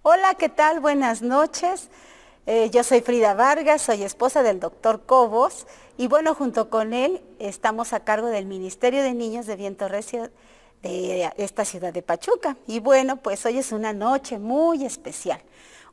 Hola, ¿qué tal? Buenas noches. Yo soy Frida Vargas, soy esposa del doctor Cobos y bueno, junto con él estamos a cargo del Ministerio de Niños de Viento Recio de esta ciudad de Pachuca. Y bueno, pues hoy es una noche muy especial.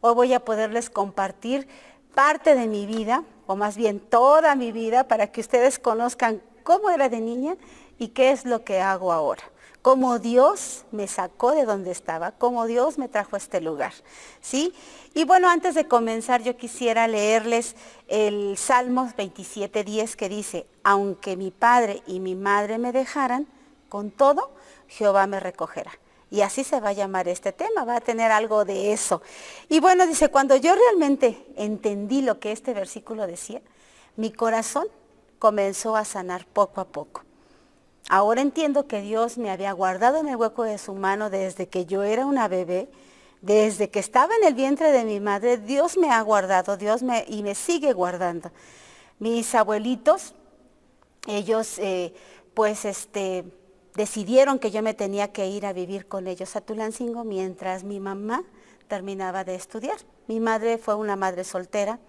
Hoy voy a poderles compartir parte de mi vida, o más bien toda mi vida, para que ustedes conozcan cómo era de niña y qué es lo que hago ahora. Cómo Dios me sacó de donde estaba, cómo Dios me trajo a este lugar, ¿sí? Y bueno, antes de comenzar yo quisiera leerles el Salmos 27:10 que dice, aunque mi padre y mi madre me dejaran, con todo Jehová me recogerá. Y así se va a llamar este tema, va a tener algo de eso. Y bueno, dice, cuando yo realmente entendí lo que este versículo decía, mi corazón comenzó a sanar poco a poco. Ahora entiendo que Dios me había guardado en el hueco de su mano desde que yo era una bebé, desde que estaba en el vientre de mi madre. Dios me ha guardado, y me sigue guardando. Mis abuelitos, ellos decidieron que yo me tenía que ir a vivir con ellos a Tulancingo mientras mi mamá terminaba de estudiar. Mi madre fue una madre soltera.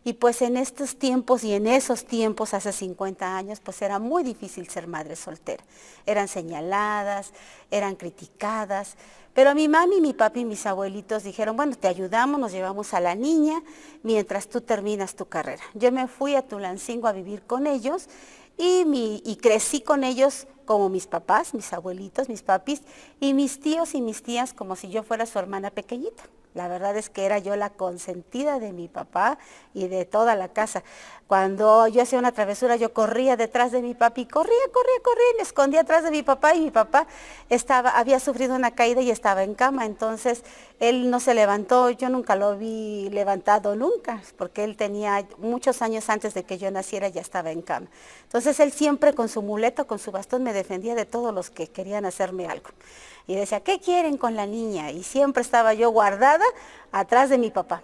Y pues en estos tiempos y en esos tiempos, hace 50 años, pues era muy difícil ser madre soltera. Eran señaladas, eran criticadas, pero mi mami, mi papi y mis abuelitos dijeron, bueno, te ayudamos, nos llevamos a la niña mientras tú terminas tu carrera. Yo me fui a Tulancingo a vivir con ellos y crecí con ellos como mis papás, mis abuelitos, mis papis, y mis tíos y mis tías como si yo fuera su hermana pequeñita. La verdad es que era yo la consentida de mi papá y de toda la casa. Cuando yo hacía una travesura, yo corría detrás de mi papi, corría, y me escondía atrás de mi papá, y mi papá había sufrido una caída y estaba en cama. Entonces él no se levantó, yo nunca lo vi levantado nunca, porque él tenía muchos años antes de que yo naciera, ya estaba en cama. Entonces él siempre con su muleta, con su bastón, me defendía de todos los que querían hacerme algo. Y decía, ¿qué quieren con la niña? Y siempre estaba yo guardada atrás de mi papá.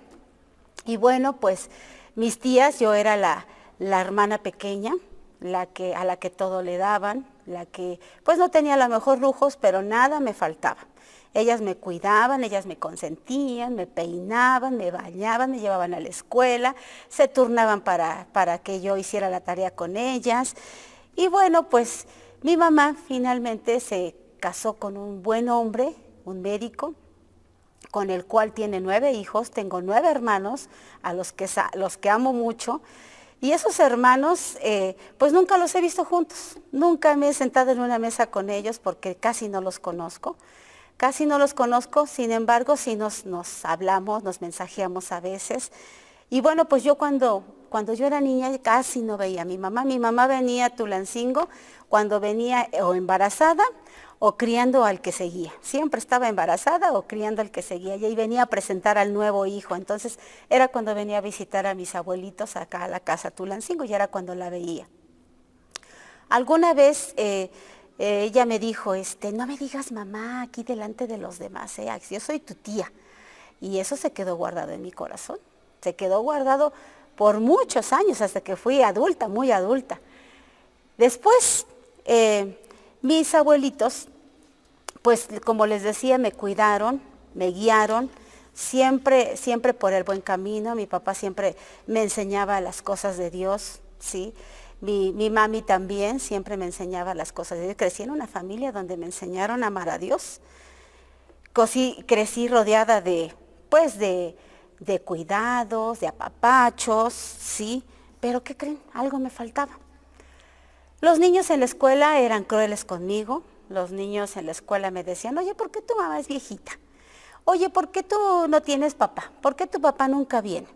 Y bueno, pues mis tías, yo era la hermana pequeña, a la que todo le daban, la que pues no tenía a lo mejor lujos, pero nada me faltaba. Ellas me cuidaban, ellas me consentían, me peinaban, me bañaban, me llevaban a la escuela, se turnaban para que yo hiciera la tarea con ellas. Y bueno, pues mi mamá finalmente se casó con un buen hombre, un médico, con el cual tiene 9 hijos, tengo 9 hermanos, a los que amo mucho, y esos hermanos, pues nunca los he visto juntos, nunca me he sentado en una mesa con ellos porque casi no los conozco, sin embargo, sí nos hablamos, nos mensajeamos a veces, y bueno, pues yo cuando yo era niña casi no veía a mi mamá venía a Tulancingo cuando venía o embarazada, o criando al que seguía. Siempre estaba embarazada o criando al que seguía. Y ahí venía a presentar al nuevo hijo. Entonces era cuando venía a visitar a mis abuelitos acá a la casa Tulancingo y era cuando la veía. Alguna vez ella me dijo, no me digas mamá aquí delante de los demás, yo soy tu tía. Y eso se quedó guardado en mi corazón. Se quedó guardado por muchos años hasta que fui adulta, muy adulta. Después, mis abuelitos, pues como les decía, me cuidaron, me guiaron, siempre por el buen camino. Mi papá siempre me enseñaba las cosas de Dios, ¿sí? Mi mami también siempre me enseñaba las cosas de Dios. Crecí en una familia donde me enseñaron a amar a Dios. Crecí rodeada de cuidados, de apapachos, ¿sí? Pero ¿qué creen? Algo me faltaba. Los niños en la escuela eran crueles conmigo. Los niños en la escuela me decían, oye, ¿por qué tu mamá es viejita? Oye, ¿por qué tú no tienes papá? ¿Por qué tu papá nunca viene?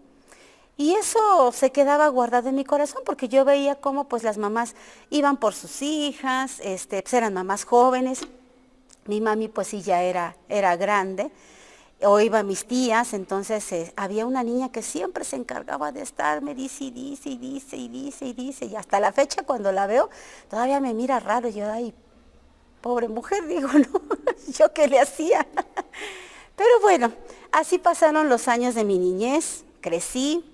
Y eso se quedaba guardado en mi corazón porque yo veía cómo pues las mamás iban por sus hijas, pues eran mamás jóvenes. Mi mami pues sí ya era grande, o iban mis tías, entonces había una niña que siempre se encargaba de estar, me dice y dice y dice y dice y dice, y hasta la fecha cuando la veo todavía me mira raro, y yo, ay, pobre mujer, digo, ¿no? ¿Yo qué le hacía? Pero bueno, así pasaron los años de mi niñez, crecí,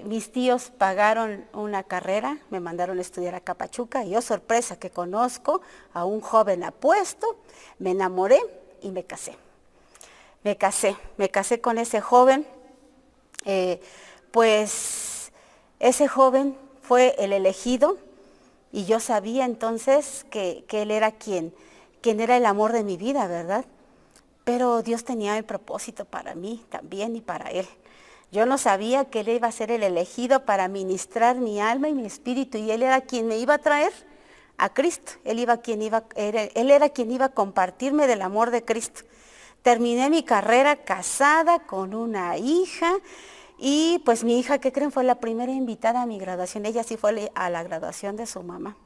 mis tíos pagaron una carrera, me mandaron a estudiar a Pachuca, y yo, sorpresa, que conozco a un joven apuesto, me enamoré y me casé. me casé con ese joven, pues ese joven fue el elegido y yo sabía entonces que él era quien era el amor de mi vida, ¿verdad? Pero Dios tenía el propósito para mí también y para él. Yo no sabía que él iba a ser el elegido para ministrar mi alma y mi espíritu, y él era quien me iba a traer a Cristo. Él era quien iba a compartirme del amor de Cristo. Terminé mi carrera casada con una hija, y pues mi hija, ¿qué creen? Fue la primera invitada a mi graduación. Ella sí fue a la graduación de su mamá.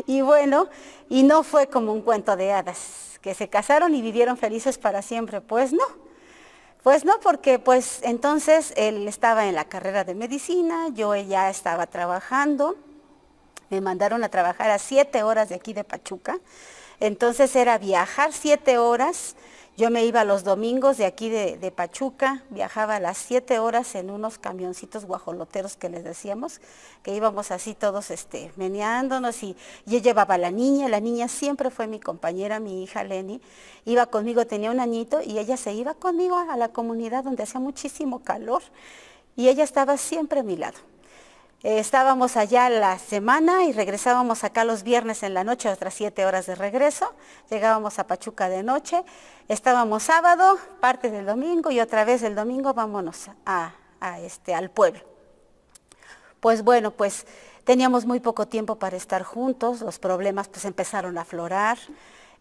Y bueno, y no fue como un cuento de hadas, que se casaron y vivieron felices para siempre. Pues no, porque pues entonces él estaba en la carrera de medicina, yo ya estaba trabajando, me mandaron a trabajar a 7 horas de aquí de Pachuca, entonces era viajar 7 horas, yo me iba los domingos de aquí de Pachuca, viajaba a las 7 horas en unos camioncitos guajoloteros que les decíamos, que íbamos así todos meneándonos, y yo llevaba a la niña siempre fue mi compañera, mi hija Lenny, iba conmigo, tenía un añito, y ella se iba conmigo a la comunidad donde hacía muchísimo calor, y ella estaba siempre a mi lado. Estábamos allá la semana y regresábamos acá los viernes en la noche, otras 7 horas de regreso. Llegábamos a Pachuca de noche, estábamos sábado, parte del domingo, y otra vez el domingo vámonos al pueblo. Pues bueno, pues teníamos muy poco tiempo para estar juntos, los problemas pues empezaron a aflorar,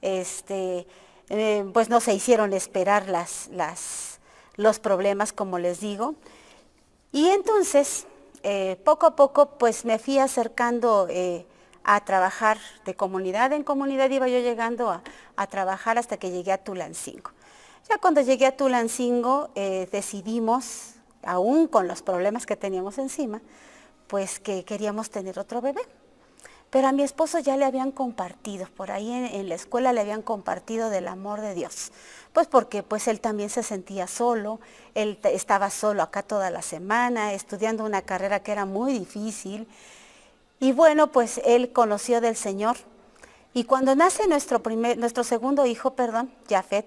pues no se hicieron esperar los problemas, como les digo. Y entonces, poco a poco, pues me fui acercando a trabajar de comunidad en comunidad, iba yo llegando a trabajar hasta que llegué a Tulancingo. Ya cuando llegué a Tulancingo, decidimos, aún con los problemas que teníamos encima, pues que queríamos tener otro bebé. Pero a mi esposo ya le habían compartido, por ahí en la escuela le habían compartido del amor de Dios. Pues porque pues él también se sentía solo, él estaba solo acá toda la semana, estudiando una carrera que era muy difícil. Y bueno, pues él conoció del Señor. Y cuando nace nuestro segundo hijo, Jafet,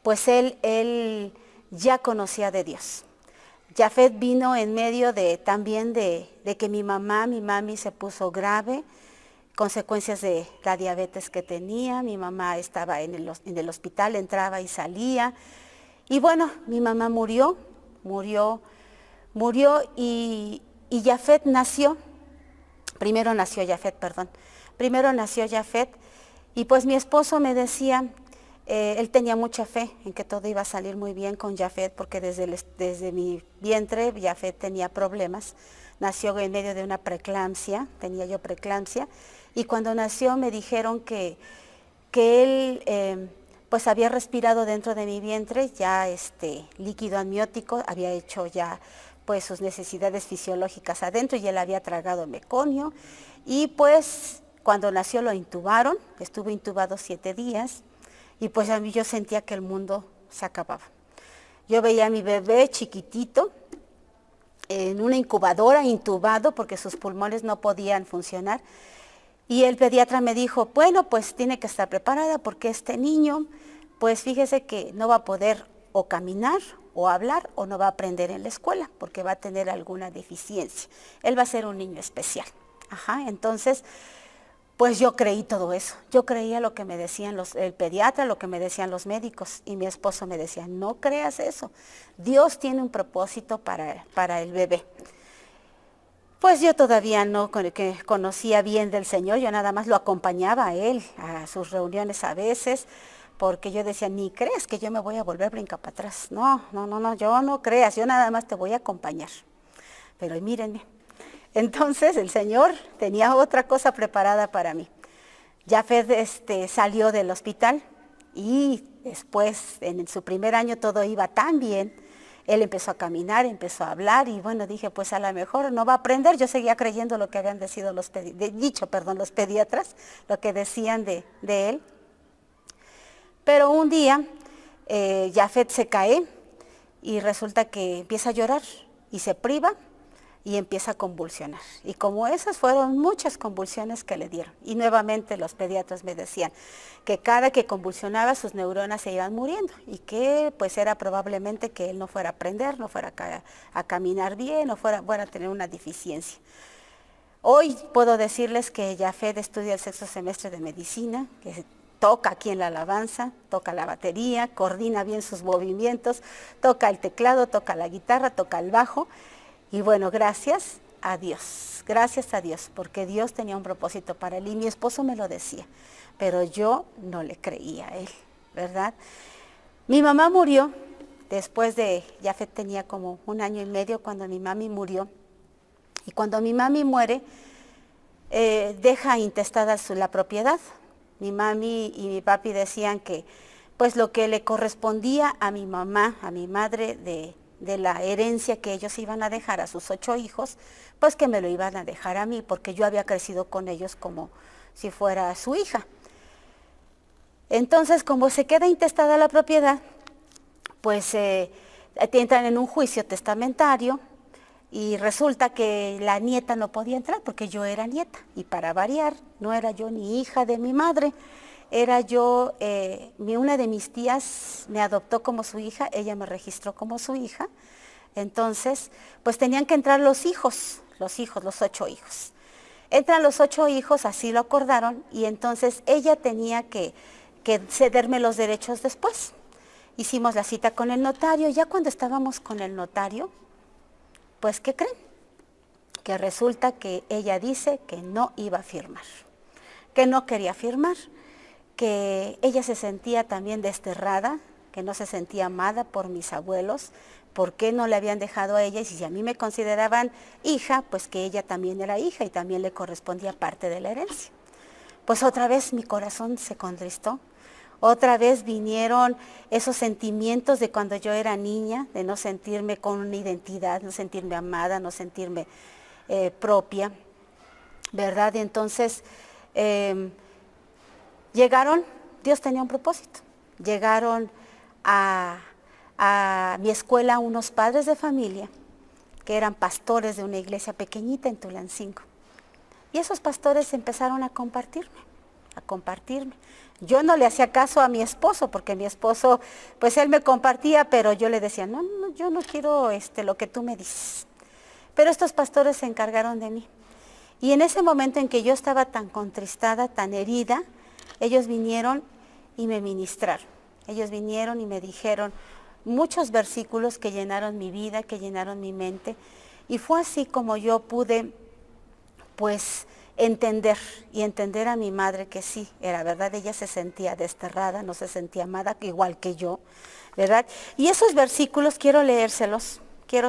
pues él ya conocía de Dios. Jafet vino en medio también de que mi mami se puso grave, consecuencias de la diabetes que tenía. Mi mamá estaba en el hospital, entraba y salía. Y bueno, mi mamá murió y Jafet nació. Primero nació Jafet, y pues mi esposo me decía, él tenía mucha fe en que todo iba a salir muy bien con Jafet, porque desde mi vientre Jafet tenía problemas. Nació en medio de una preeclampsia, tenía yo preeclampsia, y cuando nació me dijeron que él pues había respirado dentro de mi vientre ya líquido amniótico, había hecho ya pues sus necesidades fisiológicas adentro, y él había tragado meconio, y pues cuando nació lo intubaron, estuvo intubado 7 días, y pues a mí yo sentía que el mundo se acababa. Yo veía a mi bebé chiquitito en una incubadora, intubado, porque sus pulmones no podían funcionar, y el pediatra me dijo, bueno, pues tiene que estar preparada, porque este niño, pues fíjese que no va a poder o caminar o hablar, o no va a aprender en la escuela, porque va a tener alguna deficiencia. Él va a ser un niño especial. Entonces, pues yo creí todo eso. Yo creía lo que me decían el pediatra, lo que me decían los médicos, y mi esposo me decía, no creas eso. Dios tiene un propósito para el bebé. Pues yo todavía no conocía bien del Señor, yo nada más lo acompañaba a él, a sus reuniones a veces, porque yo decía, ni crees que yo me voy a volver brinca para atrás. No, yo no creas, yo nada más te voy a acompañar. Pero mírenme, entonces el Señor tenía otra cosa preparada para mí. Jafet salió del hospital, y después, en su primer año, todo iba tan bien. Él empezó a caminar, empezó a hablar, y bueno, dije, pues a lo mejor no va a aprender. Yo seguía creyendo lo que habían dicho los pediatras, lo que decían de él. Pero un día, Jafet se cae, y resulta que empieza a llorar, y se priva, y empieza a convulsionar. Y como esas fueron muchas convulsiones que le dieron. Y nuevamente los pediatras me decían que cada que convulsionaba sus neuronas se iban muriendo y que pues era probablemente que él no fuera a aprender, no fuera a caminar bien, no fuera a tener una deficiencia. Hoy puedo decirles que Yafet estudia el sexto semestre de medicina, que toca aquí en la alabanza, toca la batería, coordina bien sus movimientos, toca el teclado, toca la guitarra, toca el bajo. Y bueno, gracias a Dios, porque Dios tenía un propósito para él y mi esposo me lo decía, pero yo no le creía a él, ¿verdad? Mi mamá murió después de, Yafet tenía como 1 año y medio cuando mi mami murió, y cuando mi mami muere, deja intestada la propiedad. Mi mami y mi papi decían que pues lo que le correspondía a mi mamá, a mi madre de la herencia que ellos iban a dejar a sus 8 hijos, pues que me lo iban a dejar a mí, porque yo había crecido con ellos como si fuera su hija. Entonces, como se queda intestada la propiedad, pues entran en un juicio testamentario y resulta que la nieta no podía entrar porque yo era nieta, y para variar, no era yo ni hija de mi madre, era yo, una de mis tías me adoptó como su hija, ella me registró como su hija, entonces pues tenían que entrar los 8 hijos. Entran los 8 hijos, así lo acordaron, y entonces ella tenía que cederme los derechos después. Hicimos la cita con el notario, ya cuando estábamos con el notario, pues ¿qué creen? Que resulta que ella dice que no iba a firmar, que no quería firmar, que ella se sentía también desterrada, que no se sentía amada por mis abuelos, por qué no le habían dejado a ella, y si a mí me consideraban hija, pues que ella también era hija y también le correspondía parte de la herencia. Pues otra vez mi corazón se contristó, otra vez vinieron esos sentimientos de cuando yo era niña, de no sentirme con una identidad, no sentirme amada, no sentirme propia, ¿verdad? Y entonces llegaron, Dios tenía un propósito, llegaron a mi escuela unos padres de familia que eran pastores de una iglesia pequeñita en Tulancingo. Y esos pastores empezaron a compartirme. Yo no le hacía caso a mi esposo, porque mi esposo, pues él me compartía, pero yo le decía, no, yo no quiero lo que tú me dices. Pero estos pastores se encargaron de mí. Y en ese momento en que yo estaba tan contristada, tan herida, ellos vinieron y me ministraron. Ellos vinieron y me dijeron muchos versículos que llenaron mi vida, que llenaron mi mente. Y fue así como yo pude, pues, entender a mi madre que sí, era verdad, ella se sentía desterrada, no se sentía amada, igual que yo, ¿verdad? Y esos versículos quiero leérselos, que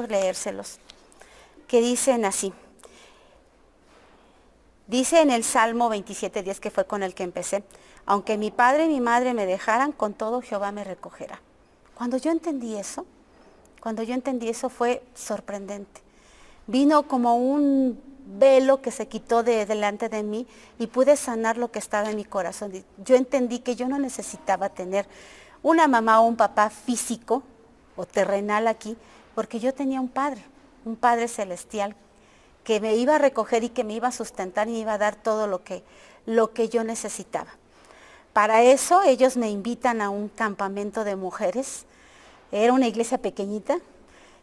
dicen así. Dice en el Salmo 27:10, que fue con el que empecé, aunque mi padre y mi madre me dejaran, con todo Jehová me recogerá. Cuando yo entendí eso fue sorprendente. Vino como un velo que se quitó delante de mí y pude sanar lo que estaba en mi corazón. Yo entendí que yo no necesitaba tener una mamá o un papá físico o terrenal aquí, porque yo tenía un padre celestial que me iba a recoger y que me iba a sustentar y me iba a dar todo lo que yo necesitaba. Para eso ellos me invitan a un campamento de mujeres. Era una iglesia pequeñita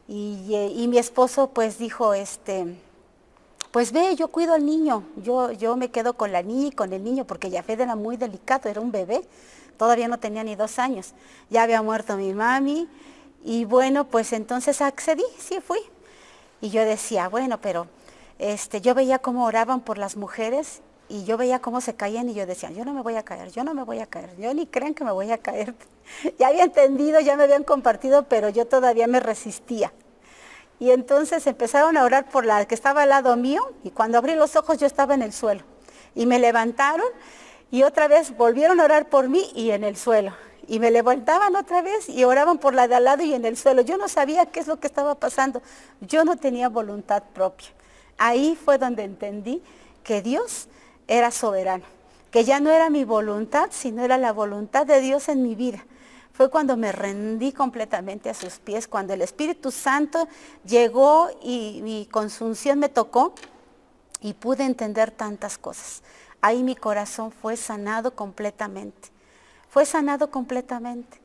y mi esposo pues dijo, pues ve, yo cuido al niño, yo me quedo con la niña y con el niño, porque Yafet era muy delicado, era un bebé, todavía no tenía ni 2 años, ya había muerto mi mami, y bueno, pues entonces accedí, sí fui. Y yo decía, bueno, pero yo veía cómo oraban por las mujeres, y yo veía cómo se caían, y yo decía, yo no me voy a caer, yo ni crean que me voy a caer. Ya había entendido, ya me habían compartido, pero yo todavía me resistía. Y entonces empezaron a orar por la que estaba al lado mío, y cuando abrí los ojos yo estaba en el suelo. Y me levantaron y otra vez volvieron a orar por mí y en el suelo. Y me levantaban otra vez y oraban por la de al lado y en el suelo. Yo no sabía qué es lo que estaba pasando. Yo no tenía voluntad propia. Ahí fue donde entendí que Dios era soberano, que ya no era mi voluntad, sino era la voluntad de Dios en mi vida. Fue cuando me rendí completamente a sus pies, cuando el Espíritu Santo llegó y mi consunción me tocó y pude entender tantas cosas. Ahí mi corazón fue sanado completamente. Fue sanado completamente.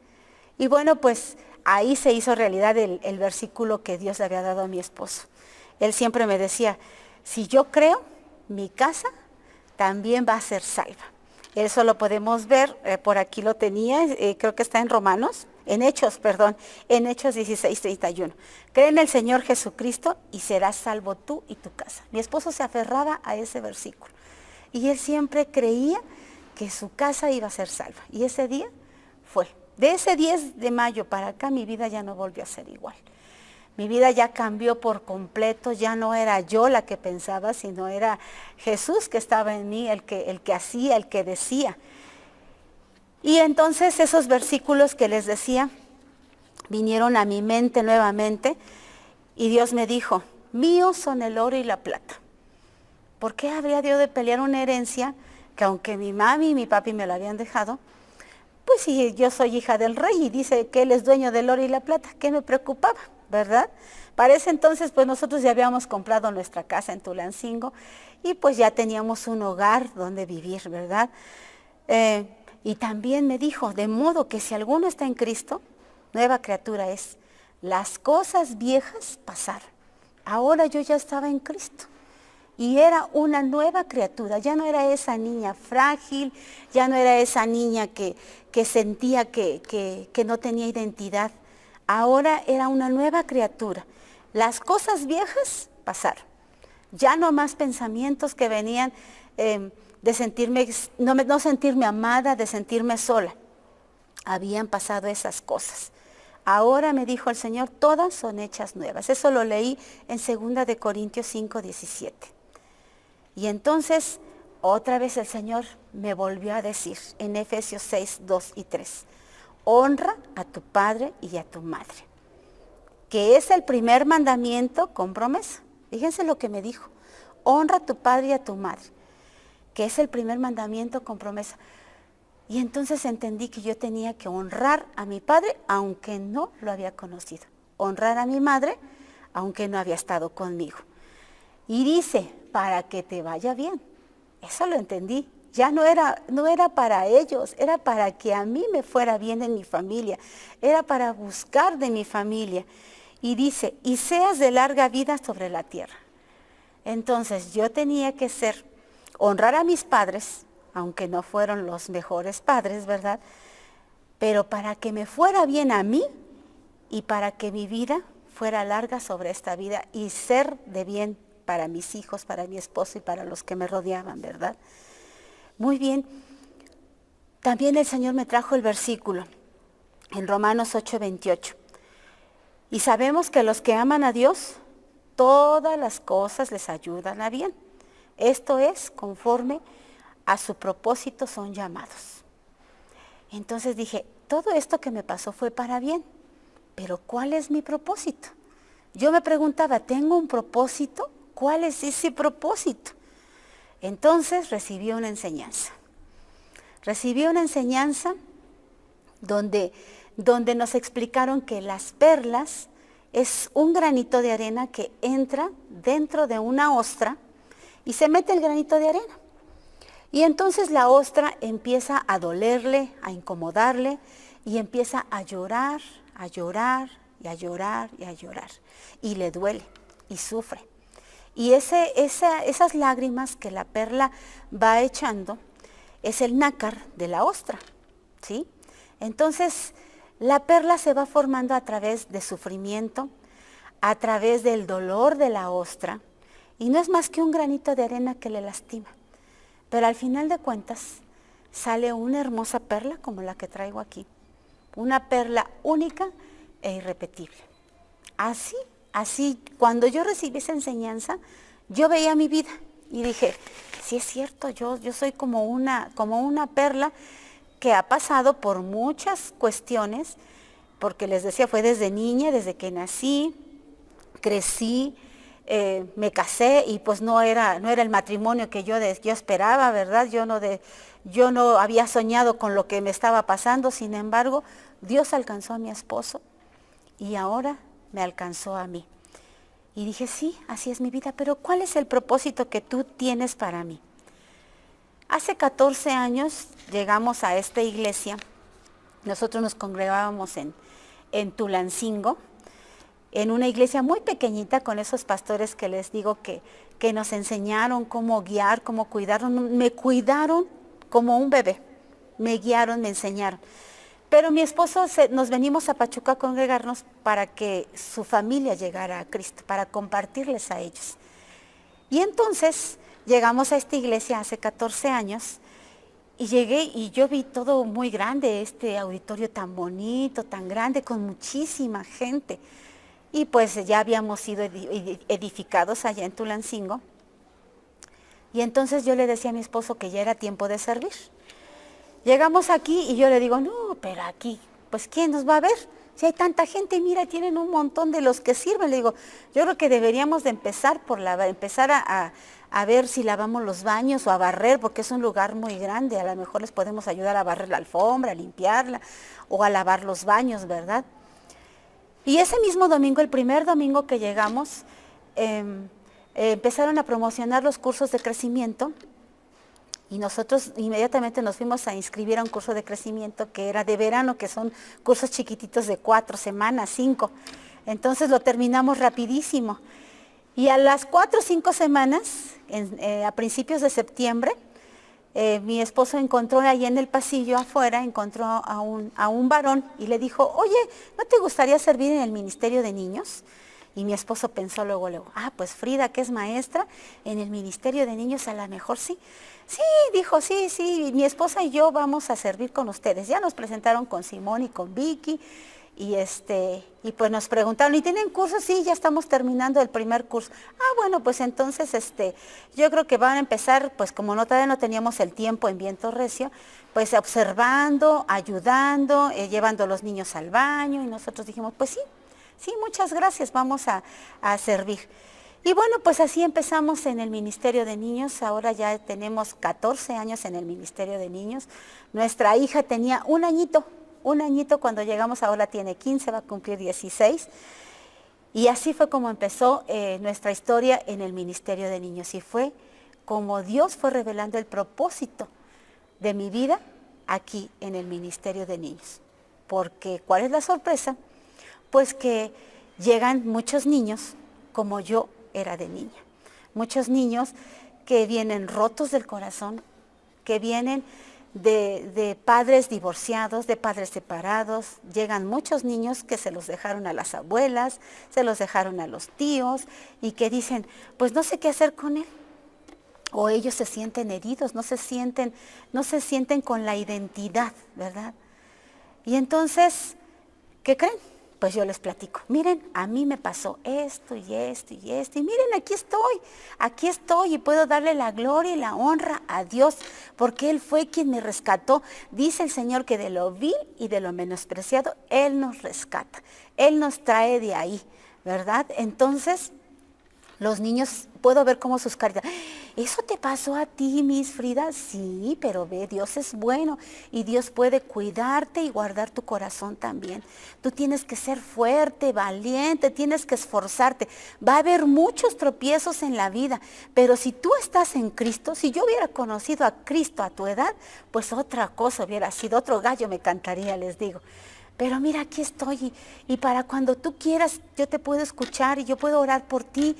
Y bueno, pues ahí se hizo realidad el versículo que Dios le había dado a mi esposo. Él siempre me decía, si yo creo, mi casa también va a ser salva. Eso lo podemos ver, por aquí lo tenía, creo que está en Romanos, en Hechos 16:31. Cree en el Señor Jesucristo y serás salvo tú y tu casa. Mi esposo se aferraba a ese versículo y él siempre creía que su casa iba a ser salva. Y ese día fue. De ese 10 de mayo para acá mi vida ya no volvió a ser igual. Mi vida ya cambió por completo, ya no era yo la que pensaba, sino era Jesús que estaba en mí, el que hacía, el que decía. Y entonces esos versículos que les decía vinieron a mi mente nuevamente y Dios me dijo, míos son el oro y la plata. ¿Por qué habría Dios de pelear una herencia que aunque mi mami y mi papi me la habían dejado, pues si yo soy hija del rey y dice que él es dueño del oro y la plata, ¿qué me preocupaba? ¿Verdad? Para ese entonces, pues nosotros ya habíamos comprado nuestra casa en Tulancingo y pues ya teníamos un hogar donde vivir, ¿verdad? Y también me dijo, de modo que si alguno está en Cristo, nueva criatura es. Las cosas viejas pasaron. Ahora yo ya estaba en Cristo. Y era una nueva criatura, ya no era esa niña frágil, ya no era esa niña que sentía que no tenía identidad. Ahora era una nueva criatura. Las cosas viejas pasaron. Ya no más pensamientos que venían de sentirme, no sentirme amada, de sentirme sola. Habían pasado esas cosas. Ahora me dijo el Señor, todas son hechas nuevas. Eso lo leí en 2 de Corintios 5:17. Y entonces otra vez el Señor me volvió a decir en Efesios 6:2 y 3. Honra a tu padre y a tu madre, que es el primer mandamiento con promesa. Fíjense lo que me dijo. Honra a tu padre y a tu madre, que es el primer mandamiento con promesa. Y entonces entendí que yo tenía que honrar a mi padre, aunque no lo había conocido. Honrar a mi madre, aunque no había estado conmigo. Y dice, para que te vaya bien. Eso lo entendí. Ya no era para ellos, era para que a mí me fuera bien en mi familia. Era para buscar de mi familia. Y dice, y seas de larga vida sobre la tierra. Entonces yo tenía que honrar a mis padres, aunque no fueron los mejores padres, ¿verdad? Pero para que me fuera bien a mí y para que mi vida fuera larga sobre esta vida y ser de bien para mis hijos, para mi esposo y para los que me rodeaban, ¿verdad? Muy bien. También el Señor me trajo el versículo en Romanos 8:28. Y sabemos que los que aman a Dios, todas las cosas les ayudan a bien. Esto es, conforme a su propósito son llamados. Entonces dije, todo esto que me pasó fue para bien, pero ¿cuál es mi propósito? Yo me preguntaba, ¿tengo un propósito? ¿Cuál es ese propósito? Entonces recibí una enseñanza. Recibí una enseñanza donde nos explicaron que las perlas es un granito de arena que entra dentro de una ostra y se mete el granito de arena. Y entonces la ostra empieza a dolerle, a incomodarle y empieza a llorar, a llorar y a llorar y a llorar. Y le duele y sufre. Y esas lágrimas que la perla va echando es el nácar de la ostra, ¿sí? Entonces la perla se va formando a través de sufrimiento, a través del dolor de la ostra, y no es más que un granito de arena que le lastima. Pero al final de cuentas sale una hermosa perla como la que traigo aquí. Una perla única e irrepetible. Así, cuando yo recibí esa enseñanza, yo veía mi vida y dije, sí es cierto, yo soy como una perla que ha pasado por muchas cuestiones, porque les decía, fue desde niña, desde que nací, crecí, me casé y pues no era el matrimonio que yo esperaba, ¿verdad? yo no había soñado con lo que me estaba pasando, sin embargo, Dios alcanzó a mi esposo y ahora me alcanzó a mí. Y dije, sí, así es mi vida, pero ¿cuál es el propósito que tú tienes para mí? Hace 14 años llegamos a esta iglesia. Nosotros nos congregábamos en Tulancingo, en una iglesia muy pequeñita con esos pastores que les digo que nos enseñaron cómo guiar, cómo cuidarnos. Me cuidaron como un bebé, me guiaron, me enseñaron. Pero mi esposo, nos venimos a Pachuca a congregarnos para que su familia llegara a Cristo, para compartirles a ellos. Y entonces llegamos a esta iglesia hace 14 años y llegué y yo vi todo muy grande, este auditorio tan bonito, tan grande, con muchísima gente. Y pues ya habíamos sido edificados allá en Tulancingo. Y entonces yo le decía a mi esposo que ya era tiempo de servir. Llegamos aquí y yo le digo, no, pero aquí, pues ¿quién nos va a ver? Si hay tanta gente, mira, tienen un montón de los que sirven. Le digo, yo creo que deberíamos de empezar empezar a ver si lavamos los baños o a barrer, porque es un lugar muy grande. A lo mejor les podemos ayudar a barrer la alfombra, a limpiarla o a lavar los baños, ¿verdad? Y ese mismo domingo, el primer domingo que llegamos, empezaron a promocionar los cursos de crecimiento y nosotros inmediatamente nos fuimos a inscribir a un curso de crecimiento que era de verano, que son cursos chiquititos de 4 semanas, 5. Entonces lo terminamos rapidísimo. Y a las 4 o 5 semanas, a principios de septiembre, mi esposo encontró ahí en el pasillo afuera, encontró a un varón y le dijo, oye, ¿no te gustaría servir en el Ministerio de Niños? Y mi esposo pensó luego, pues Frida, que es maestra, en el Ministerio de Niños a lo mejor sí. Sí, dijo, sí, mi esposa y yo vamos a servir con ustedes. Ya nos presentaron con Simón y con Vicky. Y pues nos preguntaron, ¿y tienen cursos? Sí, ya estamos terminando el primer curso. Bueno, pues entonces yo creo que van a empezar, pues como todavía no teníamos el tiempo en Viento Recio, pues observando, ayudando, llevando a los niños al baño, y nosotros dijimos, pues sí, muchas gracias, vamos a servir. Y bueno, pues así empezamos en el Ministerio de Niños. Ahora ya tenemos 14 años en el Ministerio de Niños. Nuestra hija tenía un añito cuando llegamos, ahora tiene 15, va a cumplir 16. Y así fue como empezó nuestra historia en el Ministerio de Niños. Y fue como Dios fue revelando el propósito de mi vida aquí en el Ministerio de Niños. Porque, ¿cuál es la sorpresa? Pues que llegan muchos niños como yo era de niña. Muchos niños que vienen rotos del corazón, que vienen de padres divorciados, de padres separados. Llegan muchos niños que se los dejaron a las abuelas, se los dejaron a los tíos y que dicen, pues no sé qué hacer con él. O ellos se sienten heridos, no se sienten con la identidad, ¿verdad? Y entonces, ¿qué creen? Pues yo les platico, miren, a mí me pasó esto y esto y esto, y miren, aquí estoy y puedo darle la gloria y la honra a Dios, porque Él fue quien me rescató. Dice el Señor que de lo vil y de lo menospreciado, Él nos rescata, Él nos trae de ahí, ¿verdad? Entonces, los niños, puedo ver cómo sus caritas, ¿eso te pasó a ti, Miss Frida? Sí, pero ve, Dios es bueno y Dios puede cuidarte y guardar tu corazón también. Tú tienes que ser fuerte, valiente, tienes que esforzarte. Va a haber muchos tropiezos en la vida, pero si tú estás en Cristo, si yo hubiera conocido a Cristo a tu edad, pues otra cosa hubiera sido, otro gallo me cantaría, les digo. Pero mira, aquí estoy y para cuando tú quieras, yo te puedo escuchar y yo puedo orar por ti.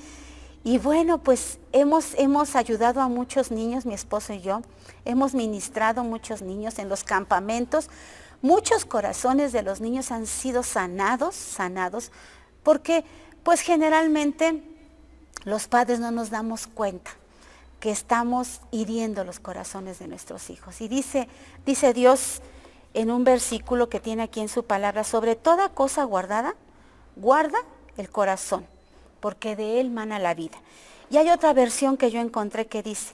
Y bueno, pues hemos ayudado a muchos niños, mi esposo y yo, hemos ministrado a muchos niños en los campamentos. Muchos corazones de los niños han sido sanados, porque pues generalmente los padres no nos damos cuenta que estamos hiriendo los corazones de nuestros hijos. Y dice Dios en un versículo que tiene aquí en su palabra, sobre toda cosa guardada, guarda el corazón, porque de él mana la vida. Y hay otra versión que yo encontré que dice,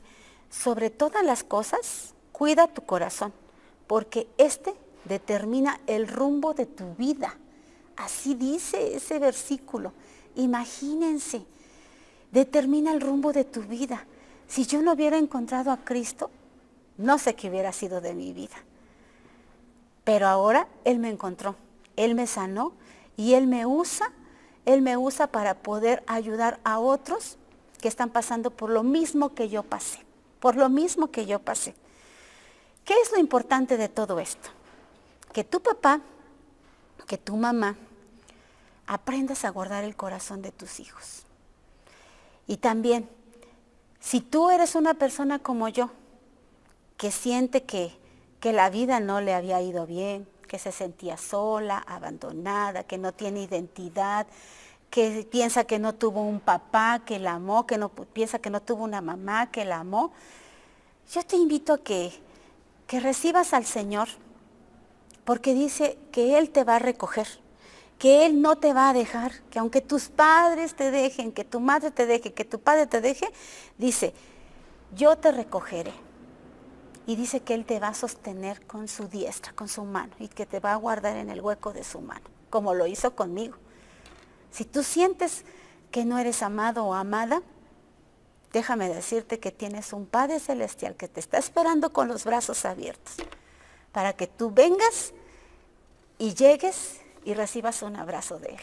sobre todas las cosas, cuida tu corazón, porque este determina el rumbo de tu vida. Así dice ese versículo. Imagínense, determina el rumbo de tu vida. Si yo no hubiera encontrado a Cristo, no sé qué hubiera sido de mi vida. Pero ahora Él me encontró, Él me sanó y Él me usa para poder ayudar a otros que están pasando por lo mismo que yo pasé, por lo mismo que yo pasé. ¿Qué es lo importante de todo esto? Que tu papá, que tu mamá, aprendas a guardar el corazón de tus hijos. Y también, si tú eres una persona como yo, que siente que la vida no le había ido bien, que se sentía sola, abandonada, que no tiene identidad, que piensa que no tuvo un papá que la amó, piensa que no tuvo una mamá que la amó, yo te invito a que recibas al Señor, porque dice que Él te va a recoger, que Él no te va a dejar, que aunque tus padres te dejen, que tu madre te deje, que tu padre te deje, dice, yo te recogeré. Y dice que Él te va a sostener con su diestra, con su mano, y que te va a guardar en el hueco de su mano, como lo hizo conmigo. Si tú sientes que no eres amado o amada, déjame decirte que tienes un Padre Celestial que te está esperando con los brazos abiertos, para que tú vengas y llegues y recibas un abrazo de Él.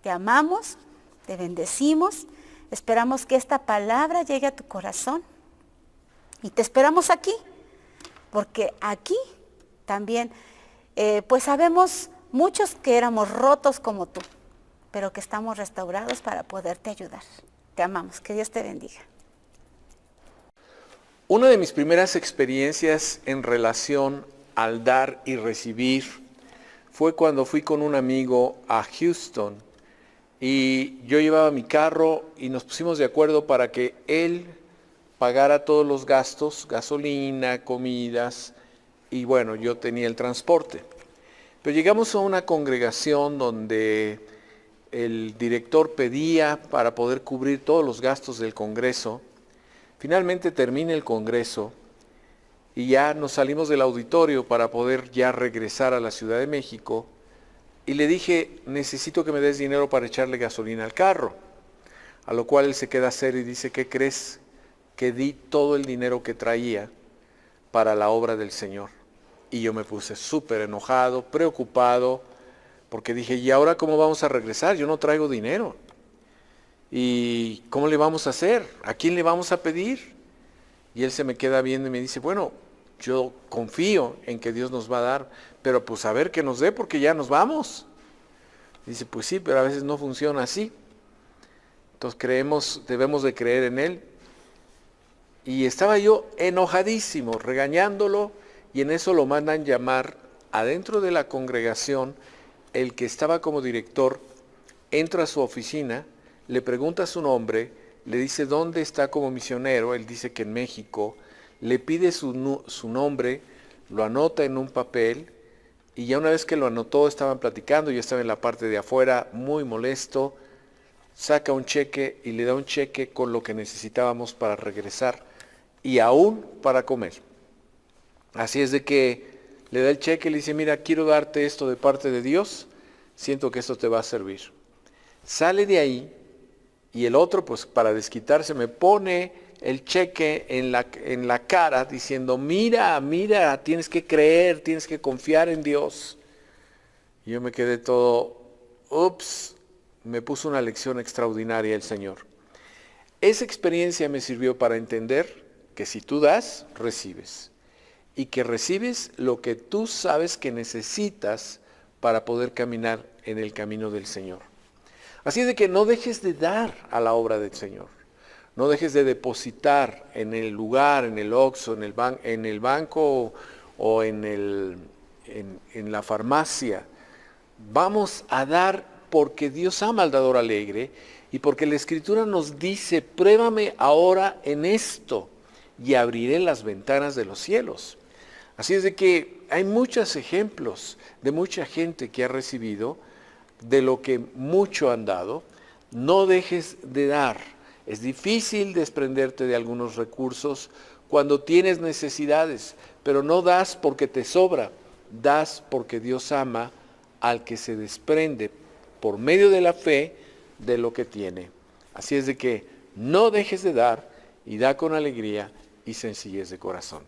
Te amamos, te bendecimos, esperamos que esta palabra llegue a tu corazón. Y te esperamos aquí, porque aquí también, pues sabemos muchos que éramos rotos como tú, pero que estamos restaurados para poderte ayudar. Te amamos, que Dios te bendiga. Una de mis primeras experiencias en relación al dar y recibir fue cuando fui con un amigo a Houston y yo llevaba mi carro y nos pusimos de acuerdo para que él pagara todos los gastos, gasolina, comidas, y bueno, yo tenía el transporte. Pero llegamos a una congregación donde el director pedía para poder cubrir todos los gastos del Congreso. Finalmente termina el Congreso y ya nos salimos del auditorio para poder ya regresar a la Ciudad de México. Y le dije, necesito que me des dinero para echarle gasolina al carro. A lo cual él se queda serio y dice, ¿qué crees? Que di todo el dinero que traía para la obra del Señor. Y yo me puse súper enojado, preocupado, porque dije, ¿y ahora cómo vamos a regresar? Yo no traigo dinero. ¿Y cómo le vamos a hacer? ¿A quién le vamos a pedir? Y él se me queda viendo y me dice, bueno, yo confío en que Dios nos va a dar, pero pues a ver que nos dé porque ya nos vamos. Dice, pues sí, pero a veces no funciona así. Entonces debemos de creer en Él. Y estaba yo enojadísimo, regañándolo, y en eso lo mandan llamar adentro de la congregación. El que estaba como director entra a su oficina, le pregunta su nombre, le dice dónde está como misionero, él dice que en México, le pide su nombre, lo anota en un papel, y ya una vez que lo anotó, estaban platicando, yo estaba en la parte de afuera, muy molesto, saca un cheque y le da un cheque con lo que necesitábamos para regresar y aún para comer. Así es de que le da el cheque y le dice, mira, quiero darte esto de parte de Dios, siento que esto te va a servir. Sale de ahí y el otro, pues para desquitarse, me pone el cheque en la cara diciendo, mira, tienes que creer, tienes que confiar en Dios. Y yo me quedé todo, ups, me puso una lección extraordinaria el Señor. Esa experiencia me sirvió para entender que si tú das, recibes. Y que recibes lo que tú sabes que necesitas para poder caminar en el camino del Señor. Así de que no dejes de dar a la obra del Señor. No dejes de depositar en el lugar, en el Oxxo, en el banco o en la farmacia. Vamos a dar porque Dios ama al dador alegre y porque la Escritura nos dice, pruébame ahora en esto y abriré las ventanas de los cielos. Así es de que hay muchos ejemplos de mucha gente que ha recibido de lo que mucho han dado. No dejes de dar. Es difícil desprenderte de algunos recursos cuando tienes necesidades, pero no das porque te sobra, das porque Dios ama al que se desprende por medio de la fe de lo que tiene. Así es de que no dejes de dar y da con alegría y sencillez de corazón.